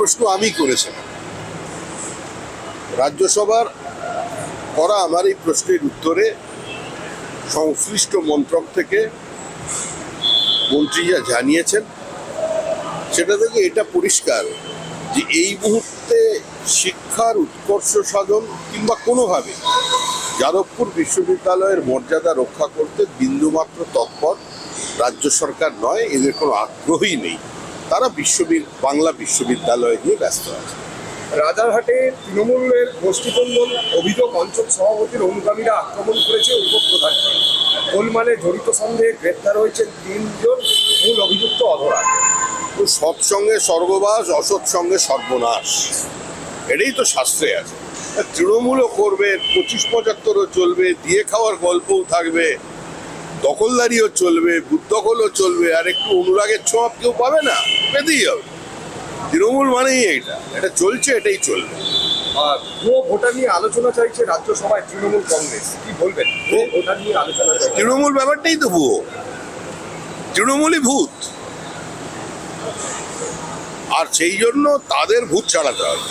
প্রশ্ন আমি করেছিলাম। রাজ্যসভার করা আমার এই প্রশ্নের উত্তরে সংশ্লিষ্ট মন্ত্রক থেকে মন্ত্রীরা জানিয়েছেন, সেটা থেকে এটা পরিষ্কার যে এই মুহূর্তে শিক্ষার উৎকর্ষ সাধন কিংবা কোনোভাবে যাদবপুর বিশ্ববিদ্যালয়ের মর্যাদা রক্ষা করতে বিন্দুমাত্র তৎপর রাজ্য সরকার নয়, এদের কোনো আগ্রহই নেই। তারা বাংলা বিশ্ববিদ্যালয় নিয়ে ব্যস্ত আছে। রাজারহাটে তৃণমূলের গোষ্ঠীদ্বন্দ্ব অভিযোগ অঞ্চল সভাপতির অনুগামীরা আক্রমণ করেছে উপপ্রধানকে। গোলমালে জড়িত সন্দেহে গ্রেপ্তার হয়েছেন 3 জন মূল অভিযুক্ত অধরা। তো সৎসঙ্গে স্বর্গবাস, অসৎ সঙ্গে সর্বনাশ, এটাই তো শাস্ত্রে আছে। তৃণমূলও করবে, 25-75ও চলবে, দিয়ে খাওয়ার গল্পও থাকবে, দখলদারিও চলবে, বুদ্ধকলও চলবে, আর একটু অনুরাগের ছোঁয়া কেউ পাবে না, পেতেই হবে। তৃণমূল মানেই এটা চলছে, এটাই চলবে। আর ভুয়ো ভোটার নিয়ে আলোচনা চাইছে রাজ্যসভায় তৃণমূল কংগ্রেস, কি বলবেন? ভুয়ো ভোটার নিয়ে আলোচনা চাইছে। তৃণমূল ব্যাপারটাই তো ভুয়ো, তৃণমূলই ভূত, আর সেই জন্য তাদের ভূত ছাড়াতে হবে।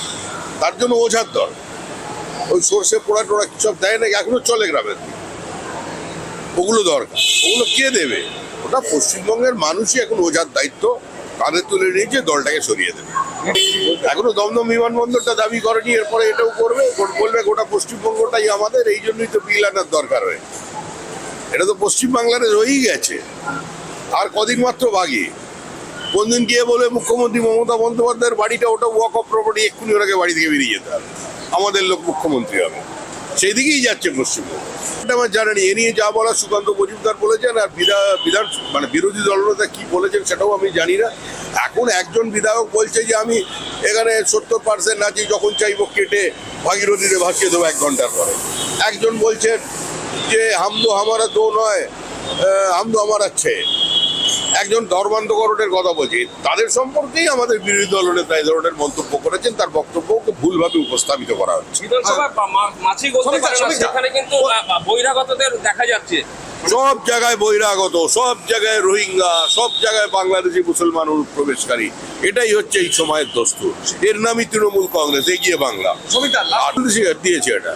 তার জন্য ওঝার দল, ওই সর্ষে পোড়া টোড়া সব দেয় নাকি এখনো চলে গ্রামের দিকে, ওগুলো দরকার। ওগুলো কে দেবে? ওটা পশ্চিমবঙ্গের মানুষই এখন ওঝার দায়িত্ব কাঁধে তুলে নিয়েছে, দলটাকে সরিয়ে দেবে। এখনো দমদম বিমানবন্দরটা দাবি করেনি, এরপরে এটাও করবে, বলবে গোটা পশ্চিমবঙ্গটাই আমাদের, এই জন্যই তো বিল আনার দরকার হয়। এটা তো পশ্চিমবাংলার রয়েই গেছে, আর কদিন মাত্র বাকি। কোনদিন গিয়ে বলে মুখ্যমন্ত্রী মমতা বন্দ্যোপাধ্যায়ের বাড়িটা ওটা ওয়াক অফ প্রপার্টি, এক্ষুনি ওনাকে বাড়ি থেকে বেরিয়ে যেতে হবে, আমাদের লোক মুখ্যমন্ত্রী হবে। সেই দিকেই যাচ্ছে পশ্চিমবঙ্গ। এটা আমার জানা নেই। এ নিয়ে যা বলা সুকান্ত মজুমদার বলেছেন, আর বিরোধী দলনেতা কি বলেছেন সেটাও আমি জানি না। এখন একজন বিধায়ক বলছে যে আমি এখানে 70% নাচি, যখন চাইবো কেটে ভাগীরথীতে ভাসিয়ে দেবো 1 ঘন্টার পরে। একজন বলছেন যে হামদো হামারা দো নয়, হামদো আমার আছে। একজন ধর্মান্তকরণের কথা বলছে। তাদের সম্পর্কেই আমাদের বিরোধী দলনেতা এই ধরনের মন্তব্য করেছেন, তার বক্তব্যকে ভুলভাবে উপস্থাপিত করা হচ্ছে। বিধানসভা মাছি বলতে পারে না, সেখানে কিন্তু বহিরাগতদের দেখা যাচ্ছে। সব জায়গায় বহিরাগত, সব জায়গায় রোহিঙ্গা, সব জায়গায় বাংলাদেশি মুসলমান অনুপ্রবেশকারী, এটাই হচ্ছে এই সময়ের দস্তুর। এর নামই তৃণমূল কংগ্রেস, এগিয়ে বাংলা দিয়েছে। এটা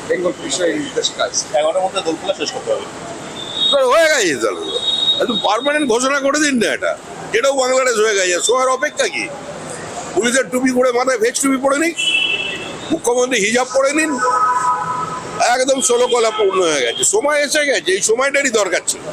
বেঙ্গল বিষয়ে কাজ 11টার মধ্যে দলগুলো শেষ করতে হবে। হয়ে গেছে, দলগুলো একদম পার্মানেন্ট ঘোষণা করে দিন না। এটাও বাংলাদেশ হয়ে গেছে। সময়ের অপেক্ষা কি? পুলিশের টুপি পরে, মাথায় ভেজ টুপি পরে নিন, মুখ্যমন্ত্রী হিজাব পরে নিন, একদম 16 কলা পূর্ণ হয়ে গেছে। সময় এসে গেছে, এই সময়টারই দরকার ছিল।